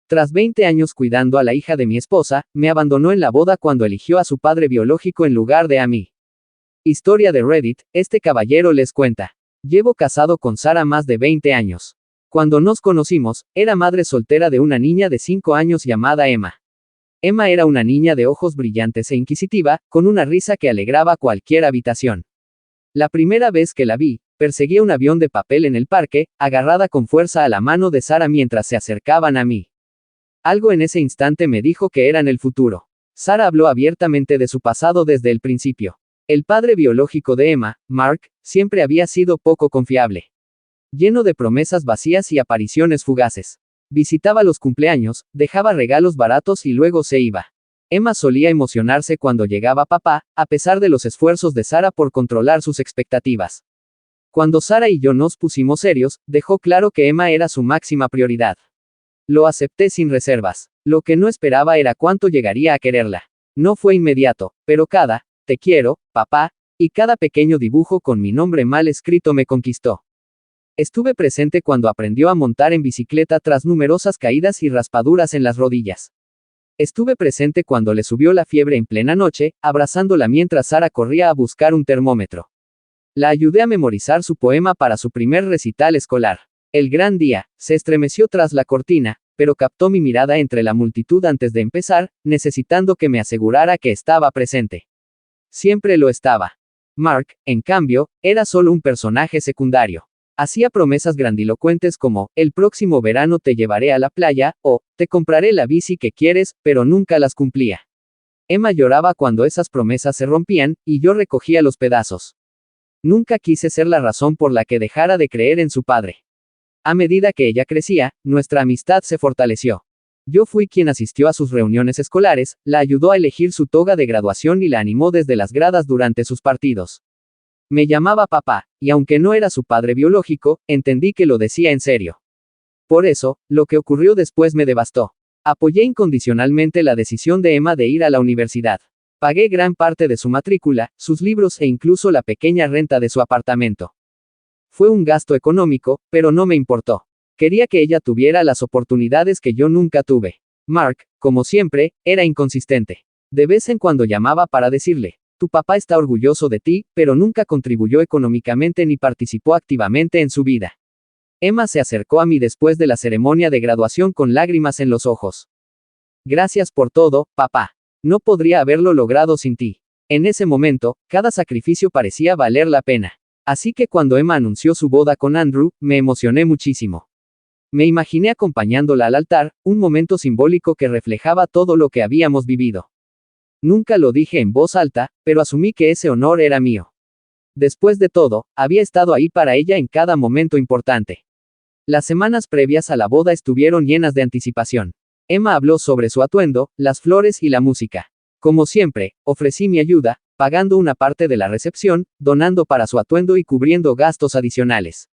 Tras 20 años cuidando a la hija de mi esposa, me abandonó en la boda cuando eligió a su padre biológico en lugar de a mí. Historia de Reddit, este caballero les cuenta. Llevo casado con Sara más de 20 años. Cuando nos conocimos, era madre soltera de una niña de 5 años llamada Emma. Emma era una niña de ojos brillantes e inquisitiva, con una risa que alegraba cualquier habitación. La primera vez que la vi, perseguía un avión de papel en el parque, agarrada con fuerza a la mano de Sara mientras se acercaban a mí. Algo en ese instante me dijo que eran el futuro. Sara habló abiertamente de su pasado desde el principio. El padre biológico de Emma, Mark, siempre había sido poco confiable. Lleno de promesas vacías y apariciones fugaces. Visitaba los cumpleaños, dejaba regalos baratos y luego se iba. Emma solía emocionarse cuando llegaba papá, a pesar de los esfuerzos de Sara por controlar sus expectativas. Cuando Sara y yo nos pusimos serios, dejó claro que Emma era su máxima prioridad. Lo acepté sin reservas. Lo que no esperaba era cuánto llegaría a quererla. No fue inmediato, pero cada, te quiero, papá, y cada pequeño dibujo con mi nombre mal escrito me conquistó. Estuve presente cuando aprendió a montar en bicicleta tras numerosas caídas y raspaduras en las rodillas. Estuve presente cuando le subió la fiebre en plena noche, abrazándola mientras Sara corría a buscar un termómetro. La ayudé a memorizar su poema para su primer recital escolar. El gran día, se estremeció tras la cortina, pero captó mi mirada entre la multitud antes de empezar, necesitando que me asegurara que estaba presente. Siempre lo estaba. Mark, en cambio, era solo un personaje secundario. Hacía promesas grandilocuentes como, el próximo verano te llevaré a la playa, o, te compraré la bici que quieres, pero nunca las cumplía. Emma lloraba cuando esas promesas se rompían, y yo recogía los pedazos. Nunca quise ser la razón por la que dejara de creer en su padre. A medida que ella crecía, nuestra amistad se fortaleció. Yo fui quien asistió a sus reuniones escolares, la ayudó a elegir su toga de graduación y la animó desde las gradas durante sus partidos. Me llamaba papá, y aunque no era su padre biológico, entendí que lo decía en serio. Por eso, lo que ocurrió después me devastó. Apoyé incondicionalmente la decisión de Emma de ir a la universidad. Pagué gran parte de su matrícula, sus libros e incluso la pequeña renta de su apartamento. Fue un gasto económico, pero no me importó. Quería que ella tuviera las oportunidades que yo nunca tuve. Mark, como siempre, era inconsistente. De vez en cuando llamaba para decirle, tu papá está orgulloso de ti, pero nunca contribuyó económicamente ni participó activamente en su vida. Emma se acercó a mí después de la ceremonia de graduación con lágrimas en los ojos. Gracias por todo, papá. No podría haberlo logrado sin ti. En ese momento, cada sacrificio parecía valer la pena. Así que cuando Emma anunció su boda con Andrew, me emocioné muchísimo. Me imaginé acompañándola al altar, un momento simbólico que reflejaba todo lo que habíamos vivido. Nunca lo dije en voz alta, pero asumí que ese honor era mío. Después de todo, había estado ahí para ella en cada momento importante. Las semanas previas a la boda estuvieron llenas de anticipación. Emma habló sobre su atuendo, las flores y la música. Como siempre, ofrecí mi ayuda, pagando una parte de la recepción, donando para su atuendo y cubriendo gastos adicionales.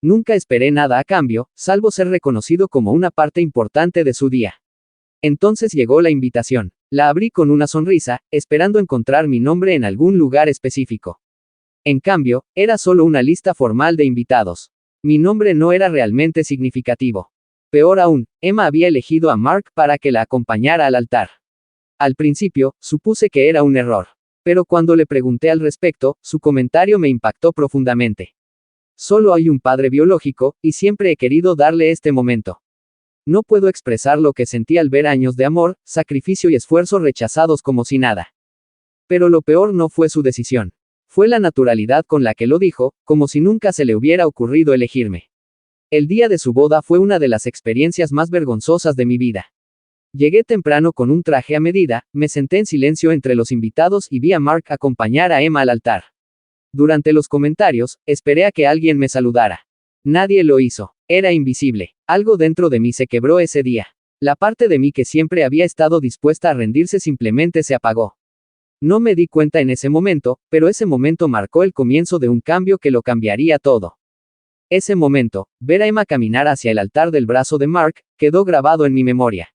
Nunca esperé nada a cambio, salvo ser reconocido como una parte importante de su día. Entonces llegó la invitación. La abrí con una sonrisa, esperando encontrar mi nombre en algún lugar específico. En cambio, era solo una lista formal de invitados. Mi nombre no era realmente significativo. Peor aún, Emma había elegido a Mark para que la acompañara al altar. Al principio, supuse que era un error. Pero cuando le pregunté al respecto, su comentario me impactó profundamente. Solo hay un padre biológico, y siempre he querido darle este momento. No puedo expresar lo que sentí al ver años de amor, sacrificio y esfuerzo rechazados como si nada. Pero lo peor no fue su decisión. Fue la naturalidad con la que lo dijo, como si nunca se le hubiera ocurrido elegirme. El día de su boda fue una de las experiencias más vergonzosas de mi vida. Llegué temprano con un traje a medida, me senté en silencio entre los invitados y vi a Mark acompañar a Emma al altar. Durante los comentarios, esperé a que alguien me saludara. Nadie lo hizo. Era invisible. Algo dentro de mí se quebró ese día. La parte de mí que siempre había estado dispuesta a rendirse simplemente se apagó. No me di cuenta en ese momento, pero ese momento marcó el comienzo de un cambio que lo cambiaría todo. Ese momento, ver a Emma caminar hacia el altar del brazo de Mark, quedó grabado en mi memoria.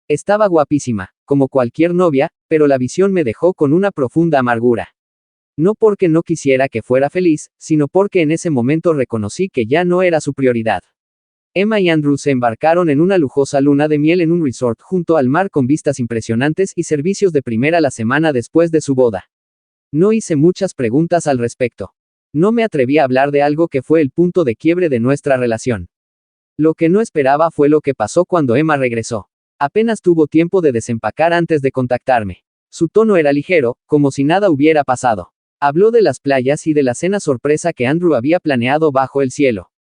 Estaba guapísima, como cualquier novia, pero la visión me dejó con una profunda amargura. No porque no quisiera que fuera feliz, sino porque en ese momento reconocí que ya no era su prioridad. Emma y Andrew se embarcaron en una lujosa luna de miel en un resort junto al mar con vistas impresionantes y servicios de primera la semana después de su boda. No hice muchas preguntas al respecto. No me atreví a hablar de algo que fue el punto de quiebre de nuestra relación. Lo que no esperaba fue lo que pasó cuando Emma regresó. Apenas tuvo tiempo de desempacar antes de contactarme. Su tono era ligero, como si nada hubiera pasado. Habló de las playas y de la cena sorpresa que Andrew había planeado bajo el cielo.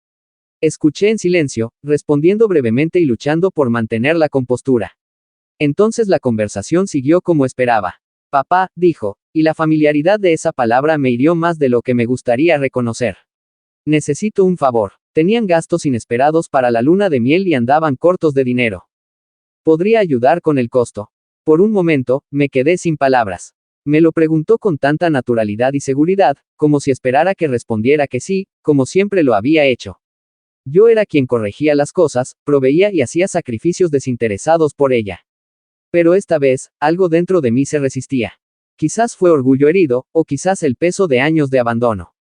Escuché en silencio, respondiendo brevemente y luchando por mantener la compostura. Entonces la conversación siguió como esperaba. Papá, dijo, y la familiaridad de esa palabra me hirió más de lo que me gustaría reconocer. Necesito un favor. Tenían gastos inesperados para la luna de miel y andaban cortos de dinero. ¿Podría ayudar con el costo? Por un momento, me quedé sin palabras. Me lo preguntó con tanta naturalidad y seguridad, como si esperara que respondiera que sí, como siempre lo había hecho. Yo era quien corregía las cosas, proveía y hacía sacrificios desinteresados por ella. Pero esta vez, algo dentro de mí se resistía. Quizás fue orgullo herido, o quizás el peso de años de abandono.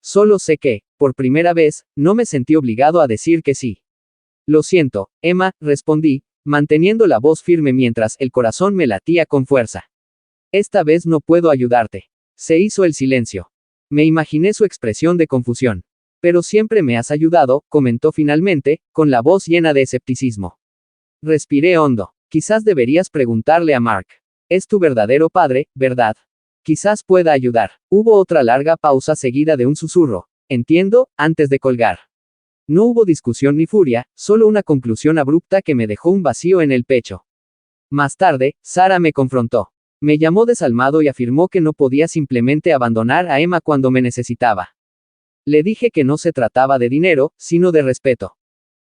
Solo sé que, por primera vez, no me sentí obligado a decir que sí. Lo siento, Emma, respondí, manteniendo la voz firme mientras el corazón me latía con fuerza. Esta vez no puedo ayudarte. Se hizo el silencio. Me imaginé su expresión de confusión. Pero siempre me has ayudado, comentó finalmente, con la voz llena de escepticismo. Respiré hondo. Quizás deberías preguntarle a Mark. Es tu verdadero padre, ¿verdad? Quizás pueda ayudar. Hubo otra larga pausa seguida de un susurro. Entiendo, antes de colgar. No hubo discusión ni furia, solo una conclusión abrupta que me dejó un vacío en el pecho. Más tarde, Sara me confrontó. Me llamó desalmado y afirmó que no podía simplemente abandonar a Emma cuando me necesitaba. Le dije que no se trataba de dinero, sino de respeto.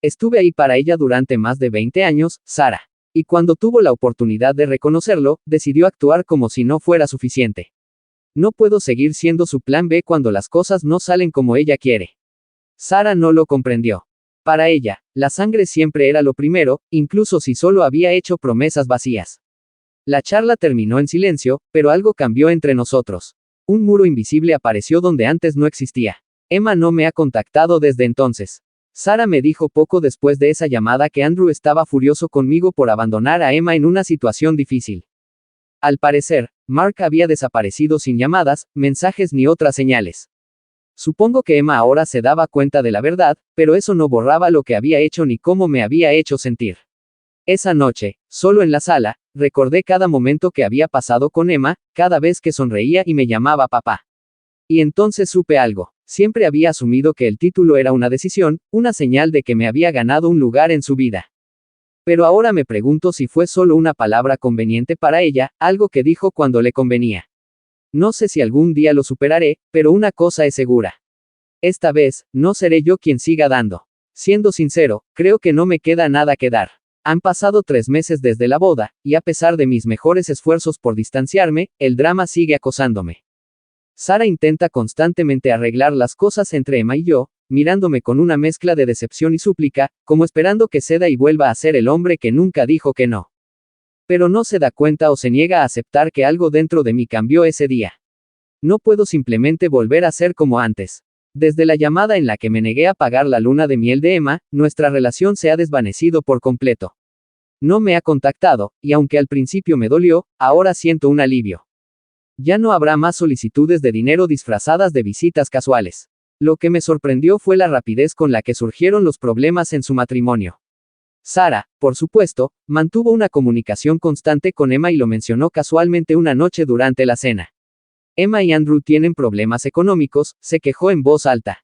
Estuve ahí para ella durante más de 20 años, Sara. Y cuando tuvo la oportunidad de reconocerlo, decidió actuar como si no fuera suficiente. No puedo seguir siendo su plan B cuando las cosas no salen como ella quiere. Sara no lo comprendió. Para ella, la sangre siempre era lo primero, incluso si solo había hecho promesas vacías. La charla terminó en silencio, pero algo cambió entre nosotros. Un muro invisible apareció donde antes no existía. Emma no me ha contactado desde entonces. Sara me dijo poco después de esa llamada que Andrew estaba furioso conmigo por abandonar a Emma en una situación difícil. Al parecer, Mark había desaparecido sin llamadas, mensajes ni otras señales. Supongo que Emma ahora se daba cuenta de la verdad, pero eso no borraba lo que había hecho ni cómo me había hecho sentir. Esa noche, solo en la sala, recordé cada momento que había pasado con Emma, cada vez que sonreía y me llamaba papá. Y entonces supe algo. Siempre había asumido que el título era una decisión, una señal de que me había ganado un lugar en su vida. Pero ahora me pregunto si fue solo una palabra conveniente para ella, algo que dijo cuando le convenía. No sé si algún día lo superaré, pero una cosa es segura. Esta vez, no seré yo quien siga dando. Siendo sincero, creo que no me queda nada que dar. Han pasado 3 meses desde la boda, y a pesar de mis mejores esfuerzos por distanciarme, el drama sigue acosándome. Sara intenta constantemente arreglar las cosas entre Emma y yo, mirándome con una mezcla de decepción y súplica, como esperando que ceda y vuelva a ser el hombre que nunca dijo que no. Pero no se da cuenta o se niega a aceptar que algo dentro de mí cambió ese día. No puedo simplemente volver a ser como antes. Desde la llamada en la que me negué a pagar la luna de miel de Emma, nuestra relación se ha desvanecido por completo. No me ha contactado, y aunque al principio me dolió, ahora siento un alivio. Ya no habrá más solicitudes de dinero disfrazadas de visitas casuales. Lo que me sorprendió fue la rapidez con la que surgieron los problemas en su matrimonio. Sara, por supuesto, mantuvo una comunicación constante con Emma y lo mencionó casualmente una noche durante la cena. Emma y Andrew tienen problemas económicos, se quejó en voz alta.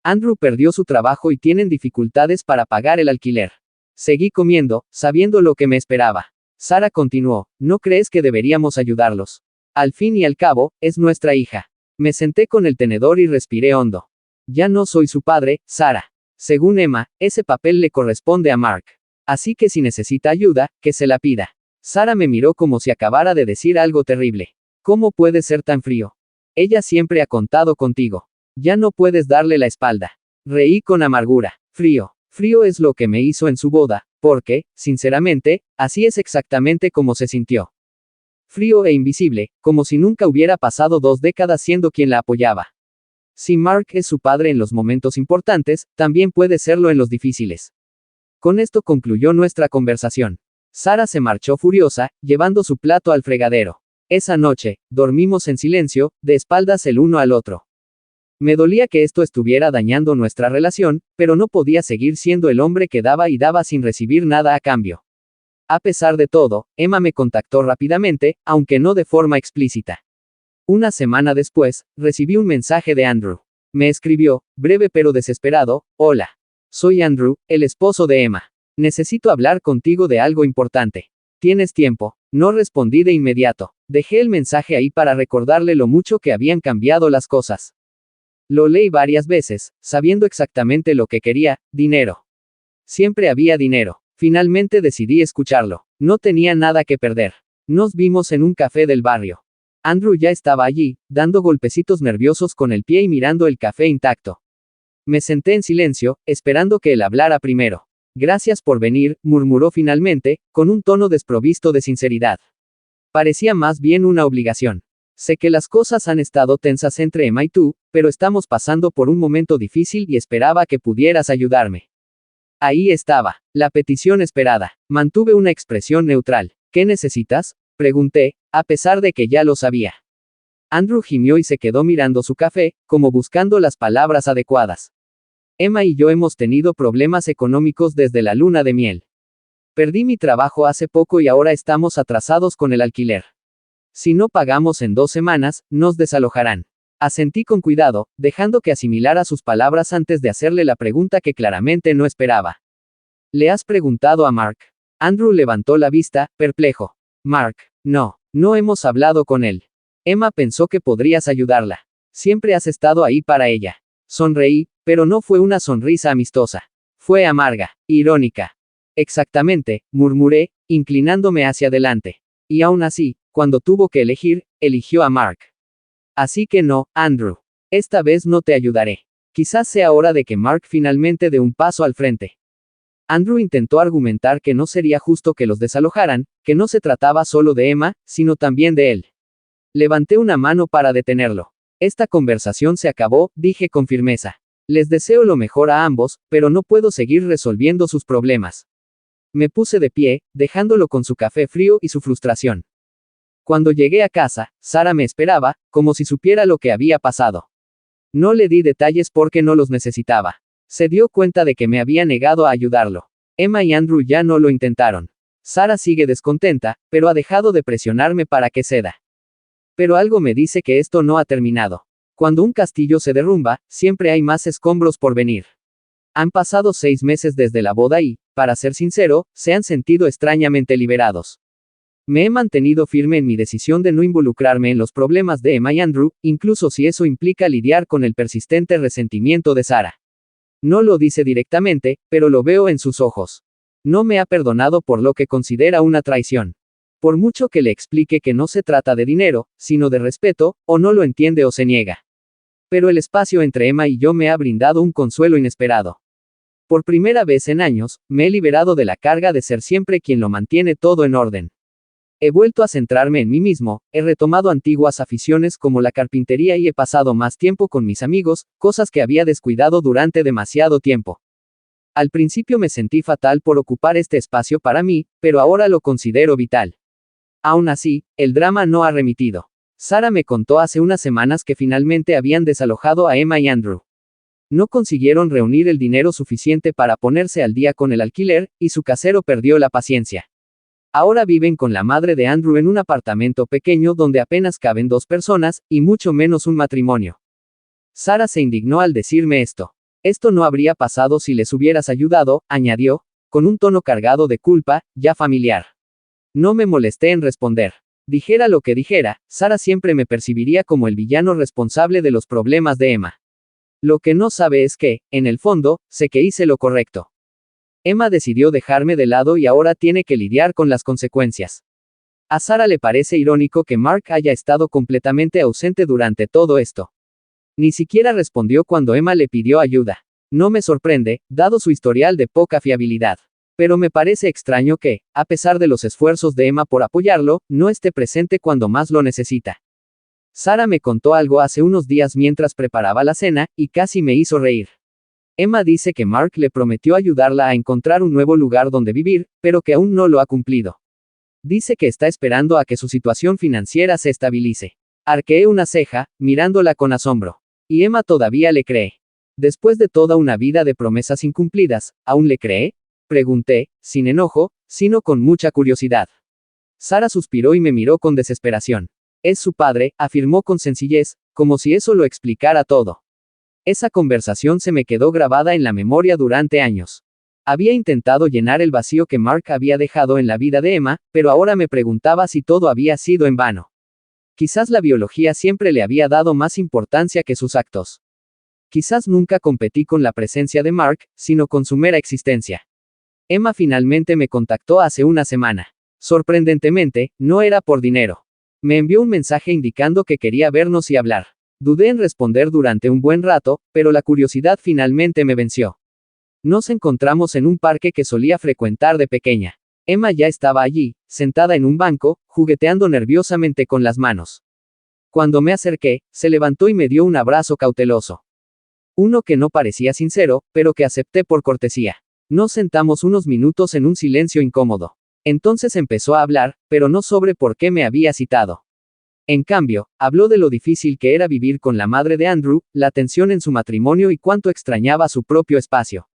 Andrew perdió su trabajo y tienen dificultades para pagar el alquiler. Seguí comiendo, sabiendo lo que me esperaba. Sara continuó, ¿no crees que deberíamos ayudarlos? Al fin y al cabo, es nuestra hija. Me senté con el tenedor y respiré hondo. Ya no soy su padre, Sara. Según Emma, ese papel le corresponde a Mark. Así que si necesita ayuda, que se la pida. Sara me miró como si acabara de decir algo terrible. ¿Cómo puedes ser tan frío? Ella siempre ha contado contigo. Ya no puedes darle la espalda. Reí con amargura. Frío. Frío es lo que me hizo en su boda, porque, sinceramente, así es exactamente como se sintió. Frío e invisible, como si nunca hubiera pasado 2 décadas siendo quien la apoyaba. Si Mark es su padre en los momentos importantes, también puede serlo en los difíciles. Con esto concluyó nuestra conversación. Sarah se marchó furiosa, llevando su plato al fregadero. Esa noche, dormimos en silencio, de espaldas el uno al otro. Me dolía que esto estuviera dañando nuestra relación, pero no podía seguir siendo el hombre que daba y daba sin recibir nada a cambio. A pesar de todo, Emma me contactó rápidamente, aunque no de forma explícita. Una semana después, recibí un mensaje de Andrew. Me escribió, breve pero desesperado: hola. Soy Andrew, el esposo de Emma. Necesito hablar contigo de algo importante. ¿Tienes tiempo? No respondí de inmediato. Dejé el mensaje ahí para recordarle lo mucho que habían cambiado las cosas. Lo leí varias veces, sabiendo exactamente lo que quería: dinero. Siempre había dinero. Finalmente decidí escucharlo. No tenía nada que perder. Nos vimos en un café del barrio. Andrew ya estaba allí, dando golpecitos nerviosos con el pie y mirando el café intacto. Me senté en silencio, esperando que él hablara primero. Gracias por venir, murmuró finalmente, con un tono desprovisto de sinceridad. Parecía más bien una obligación. Sé que las cosas han estado tensas entre Emma y tú, pero estamos pasando por un momento difícil y esperaba que pudieras ayudarme. Ahí estaba, la petición esperada. Mantuve una expresión neutral. ¿Qué necesitas?, pregunté, a pesar de que ya lo sabía. Andrew gimió y se quedó mirando su café, como buscando las palabras adecuadas. Emma y yo hemos tenido problemas económicos desde la luna de miel. Perdí mi trabajo hace poco y ahora estamos atrasados con el alquiler. Si no pagamos en 2 semanas, nos desalojarán. Asentí con cuidado, dejando que asimilara sus palabras antes de hacerle la pregunta que claramente no esperaba. ¿Le has preguntado a Mark? Andrew levantó la vista, perplejo. Mark, no hemos hablado con él. Emma pensó que podrías ayudarla. Siempre has estado ahí para ella. Sonreí, pero no fue una sonrisa amistosa. Fue amarga, irónica. Exactamente, murmuré, inclinándome hacia adelante. Y aún así, cuando tuvo que elegir, eligió a Mark. Así que no, Andrew. Esta vez no te ayudaré. Quizás sea hora de que Mark finalmente dé un paso al frente. Andrew intentó argumentar que no sería justo que los desalojaran, que no se trataba solo de Emma, sino también de él. Levanté una mano para detenerlo. Esta conversación se acabó, dije con firmeza. Les deseo lo mejor a ambos, pero no puedo seguir resolviendo sus problemas. Me puse de pie, dejándolo con su café frío y su frustración. Cuando llegué a casa, Sarah me esperaba, como si supiera lo que había pasado. No le di detalles porque no los necesitaba. Se dio cuenta de que me había negado a ayudarlo. Emma y Andrew ya no lo intentaron. Sarah sigue descontenta, pero ha dejado de presionarme para que ceda. Pero algo me dice que esto no ha terminado. Cuando un castillo se derrumba, siempre hay más escombros por venir. Han pasado 6 meses desde la boda y, para ser sincero, se han sentido extrañamente liberados. Me he mantenido firme en mi decisión de no involucrarme en los problemas de Emma y Andrew, incluso si eso implica lidiar con el persistente resentimiento de Sarah. No lo dice directamente, pero lo veo en sus ojos. No me ha perdonado por lo que considera una traición. Por mucho que le explique que no se trata de dinero, sino de respeto, o no lo entiende o se niega. Pero el espacio entre Emma y yo me ha brindado un consuelo inesperado. Por primera vez en años, me he liberado de la carga de ser siempre quien lo mantiene todo en orden. He vuelto a centrarme en mí mismo, he retomado antiguas aficiones como la carpintería y he pasado más tiempo con mis amigos, cosas que había descuidado durante demasiado tiempo. Al principio me sentí fatal por ocupar este espacio para mí, pero ahora lo considero vital. Aún así, el drama no ha remitido. Sarah me contó hace unas semanas que finalmente habían desalojado a Emma y Andrew. No consiguieron reunir el dinero suficiente para ponerse al día con el alquiler, y su casero perdió la paciencia. Ahora viven con la madre de Andrew en un apartamento pequeño donde apenas caben 2 personas, y mucho menos un matrimonio. Sarah se indignó al decirme esto. Esto no habría pasado si les hubieras ayudado, añadió, con un tono cargado de culpa, ya familiar. No me molesté en responder. Dijera lo que dijera, Sarah siempre me percibiría como el villano responsable de los problemas de Emma. Lo que no sabe es que, en el fondo, sé que hice lo correcto. Emma decidió dejarme de lado y ahora tiene que lidiar con las consecuencias. A Sarah le parece irónico que Mark haya estado completamente ausente durante todo esto. Ni siquiera respondió cuando Emma le pidió ayuda. No me sorprende, dado su historial de poca fiabilidad. Pero me parece extraño que, a pesar de los esfuerzos de Emma por apoyarlo, no esté presente cuando más lo necesita. Sara me contó algo hace unos días mientras preparaba la cena, y casi me hizo reír. Emma dice que Mark le prometió ayudarla a encontrar un nuevo lugar donde vivir, pero que aún no lo ha cumplido. Dice que está esperando a que su situación financiera se estabilice. Arqueé una ceja, mirándola con asombro. Y Emma todavía le cree. Después de toda una vida de promesas incumplidas, ¿aún le cree? Pregunté, sin enojo, sino con mucha curiosidad. Sara suspiró y me miró con desesperación. Es su padre, afirmó con sencillez, como si eso lo explicara todo. Esa conversación se me quedó grabada en la memoria durante años. Había intentado llenar el vacío que Mark había dejado en la vida de Emma, pero ahora me preguntaba si todo había sido en vano. Quizás la biología siempre le había dado más importancia que sus actos. Quizás nunca competí con la presencia de Mark, sino con su mera existencia. Emma finalmente me contactó hace una semana. Sorprendentemente, no era por dinero. Me envió un mensaje indicando que quería vernos y hablar. Dudé en responder durante un buen rato, pero la curiosidad finalmente me venció. Nos encontramos en un parque que solía frecuentar de pequeña. Emma ya estaba allí, sentada en un banco, jugueteando nerviosamente con las manos. Cuando me acerqué, se levantó y me dio un abrazo cauteloso. Uno que no parecía sincero, pero que acepté por cortesía. Nos sentamos unos minutos en un silencio incómodo. Entonces empezó a hablar, pero no sobre por qué me había citado. En cambio, habló de lo difícil que era vivir con la madre de Andrew, la tensión en su matrimonio y cuánto extrañaba su propio espacio.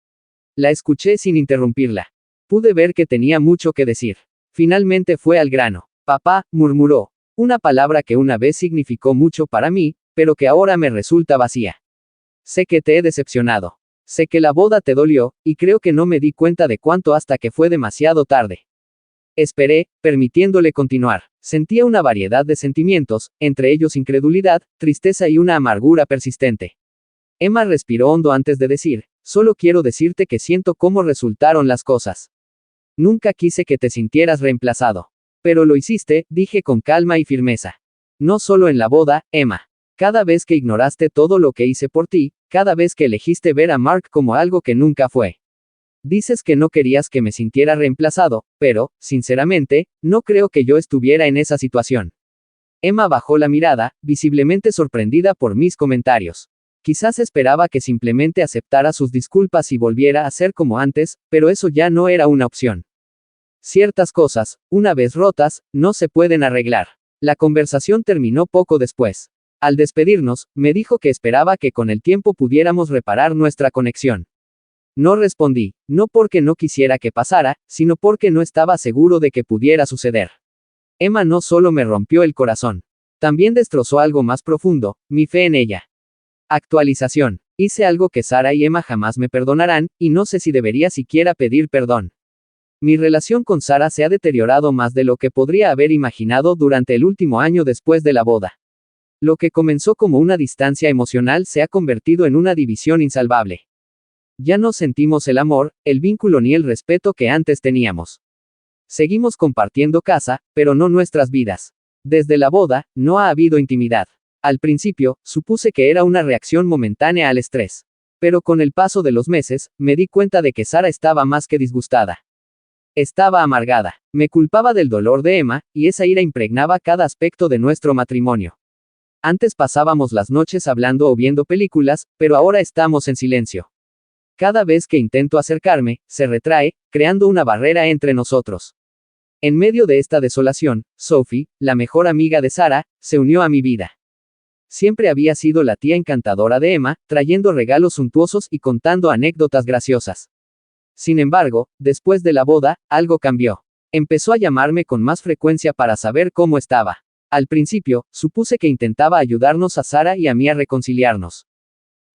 La escuché sin interrumpirla. Pude ver que tenía mucho que decir. Finalmente fue al grano. Papá, murmuró. Una palabra que una vez significó mucho para mí, pero que ahora me resulta vacía. Sé que te he decepcionado. Sé que la boda te dolió, y creo que no me di cuenta de cuánto hasta que fue demasiado tarde. Esperé, permitiéndole continuar. Sentía una variedad de sentimientos, entre ellos incredulidad, tristeza y una amargura persistente. Emma respiró hondo antes de decir, solo quiero decirte que siento cómo resultaron las cosas. Nunca quise que te sintieras reemplazado. Pero lo hiciste, dije con calma y firmeza. No solo en la boda, Emma. Cada vez que ignoraste todo lo que hice por ti, cada vez que elegiste ver a Mark como algo que nunca fue. Dices que no querías que me sintiera reemplazado, pero, sinceramente, no creo que yo estuviera en esa situación. Emma bajó la mirada, visiblemente sorprendida por mis comentarios. Quizás esperaba que simplemente aceptara sus disculpas y volviera a ser como antes, pero eso ya no era una opción. Ciertas cosas, una vez rotas, no se pueden arreglar. La conversación terminó poco después. Al despedirnos, me dijo que esperaba que con el tiempo pudiéramos reparar nuestra conexión. No respondí, no porque no quisiera que pasara, sino porque no estaba seguro de que pudiera suceder. Emma no solo me rompió el corazón, también destrozó algo más profundo, mi fe en ella. Actualización. Hice algo que Sara y Emma jamás me perdonarán, y no sé si debería siquiera pedir perdón. Mi relación con Sara se ha deteriorado más de lo que podría haber imaginado durante el último año después de la boda. Lo que comenzó como una distancia emocional se ha convertido en una división insalvable. Ya no sentimos el amor, el vínculo ni el respeto que antes teníamos. Seguimos compartiendo casa, pero no nuestras vidas. Desde la boda, no ha habido intimidad. Al principio, supuse que era una reacción momentánea al estrés. Pero con el paso de los meses, me di cuenta de que Sara estaba más que disgustada. Estaba amargada. Me culpaba del dolor de Emma, y esa ira impregnaba cada aspecto de nuestro matrimonio. Antes pasábamos las noches hablando o viendo películas, pero ahora estamos en silencio. Cada vez que intento acercarme, se retrae, creando una barrera entre nosotros. En medio de esta desolación, Sophie, la mejor amiga de Sara, se unió a mi vida. Siempre había sido la tía encantadora de Emma, trayendo regalos suntuosos y contando anécdotas graciosas. Sin embargo, después de la boda, algo cambió. Empezó a llamarme con más frecuencia para saber cómo estaba. Al principio, supuse que intentaba ayudarnos a Sara y a mí a reconciliarnos.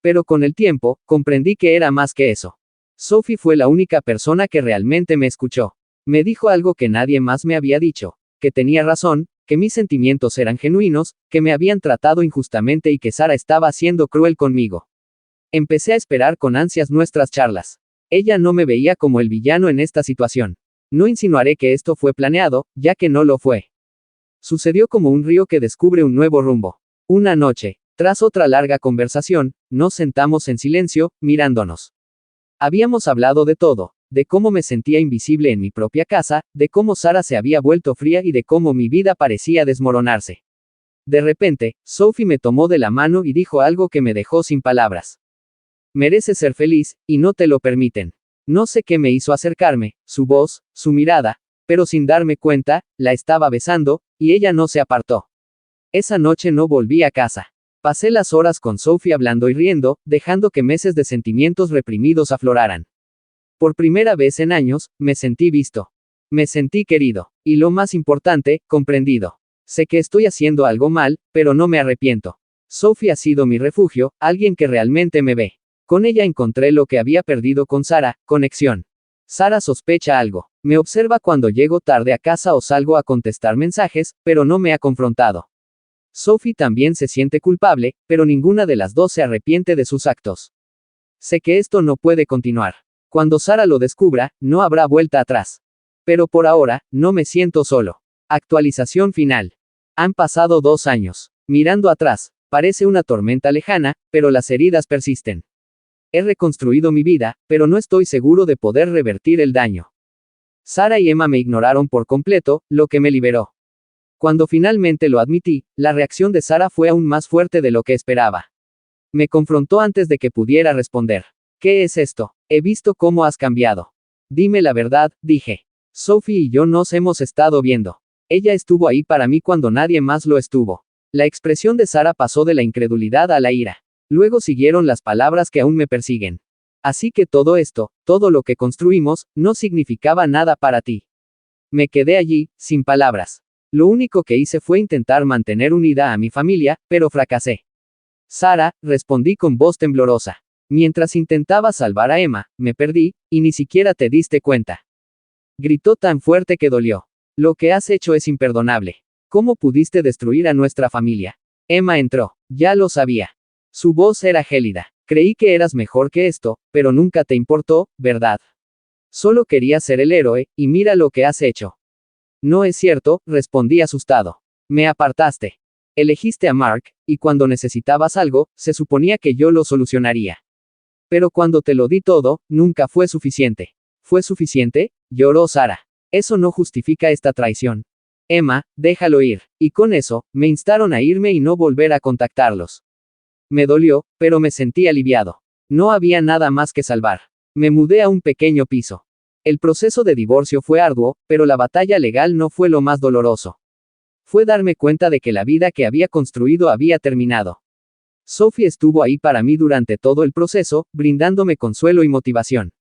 Pero con el tiempo, comprendí que era más que eso. Sophie fue la única persona que realmente me escuchó. Me dijo algo que nadie más me había dicho, que tenía razón, que mis sentimientos eran genuinos, que me habían tratado injustamente y que Sara estaba siendo cruel conmigo. Empecé a esperar con ansias nuestras charlas. Ella no me veía como el villano en esta situación. No insinuaré que esto fue planeado, ya que no lo fue. Sucedió como un río que descubre un nuevo rumbo. Una noche, tras otra larga conversación, nos sentamos en silencio, mirándonos. Habíamos hablado de todo, de cómo me sentía invisible en mi propia casa, de cómo Sara se había vuelto fría y de cómo mi vida parecía desmoronarse. De repente, Sophie me tomó de la mano y dijo algo que me dejó sin palabras. Mereces ser feliz, y no te lo permiten. No sé qué me hizo acercarme, su voz, su mirada, pero sin darme cuenta, la estaba besando, y ella no se apartó. Esa noche no volví a casa. Pasé las horas con Sophie hablando y riendo, dejando que meses de sentimientos reprimidos afloraran. Por primera vez en años, me sentí visto. Me sentí querido. Y lo más importante, comprendido. Sé que estoy haciendo algo mal, pero no me arrepiento. Sophie ha sido mi refugio, alguien que realmente me ve. Con ella encontré lo que había perdido con Sara, conexión. Sara sospecha algo. Me observa cuando llego tarde a casa o salgo a contestar mensajes, pero no me ha confrontado. Sophie también se siente culpable, pero ninguna de las dos se arrepiente de sus actos. Sé que esto no puede continuar. Cuando Sara lo descubra, no habrá vuelta atrás. Pero por ahora, no me siento solo. Actualización final. Han pasado 2 años. Mirando atrás, parece una tormenta lejana, pero las heridas persisten. He reconstruido mi vida, pero no estoy seguro de poder revertir el daño. Sara y Emma me ignoraron por completo, lo que me liberó. Cuando finalmente lo admití, la reacción de Sara fue aún más fuerte de lo que esperaba. Me confrontó antes de que pudiera responder. ¿Qué es esto? He visto cómo has cambiado. Dime la verdad, dije. Sophie y yo nos hemos estado viendo. Ella estuvo ahí para mí cuando nadie más lo estuvo. La expresión de Sara pasó de la incredulidad a la ira. Luego siguieron las palabras que aún me persiguen. Así que todo esto, todo lo que construimos, no significaba nada para ti. Me quedé allí, sin palabras. Lo único que hice fue intentar mantener unida a mi familia, pero fracasé. Sara, respondí con voz temblorosa. Mientras intentaba salvar a Emma, me perdí, y ni siquiera te diste cuenta. Gritó tan fuerte que dolió. Lo que has hecho es imperdonable. ¿Cómo pudiste destruir a nuestra familia? Emma entró. Ya lo sabía. Su voz era gélida. Creí que eras mejor que esto, pero nunca te importó, ¿verdad? Solo querías ser el héroe, y mira lo que has hecho. No es cierto, respondí asustado. Me apartaste. Elegiste a Mark, y cuando necesitabas algo, se suponía que yo lo solucionaría. Pero cuando te lo di todo, nunca fue suficiente. ¿Fue suficiente? Lloró Sara. Eso no justifica esta traición. Emma, déjalo ir. Y con eso, me instaron a irme y no volver a contactarlos. Me dolió, pero me sentí aliviado. No había nada más que salvar. Me mudé a un pequeño piso. El proceso de divorcio fue arduo, pero la batalla legal no fue lo más doloroso. Fue darme cuenta de que la vida que había construido había terminado. Sophie estuvo ahí para mí durante todo el proceso, brindándome consuelo y motivación.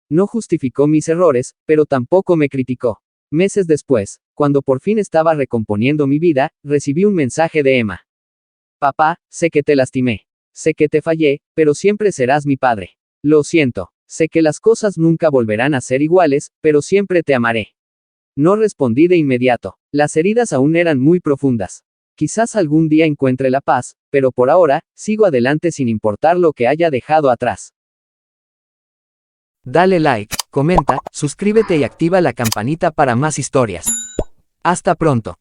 No justificó mis errores, pero tampoco me criticó. Meses después, cuando por fin estaba recomponiendo mi vida, recibí un mensaje de Emma. Papá, sé que te lastimé. Sé que te fallé, pero siempre serás mi padre. Lo siento. Sé que las cosas nunca volverán a ser iguales, pero siempre te amaré. No respondí de inmediato. Las heridas aún eran muy profundas. Quizás algún día encuentre la paz, pero por ahora, sigo adelante sin importar lo que haya dejado atrás. Dale like, comenta, suscríbete y activa la campanita para más historias. Hasta pronto.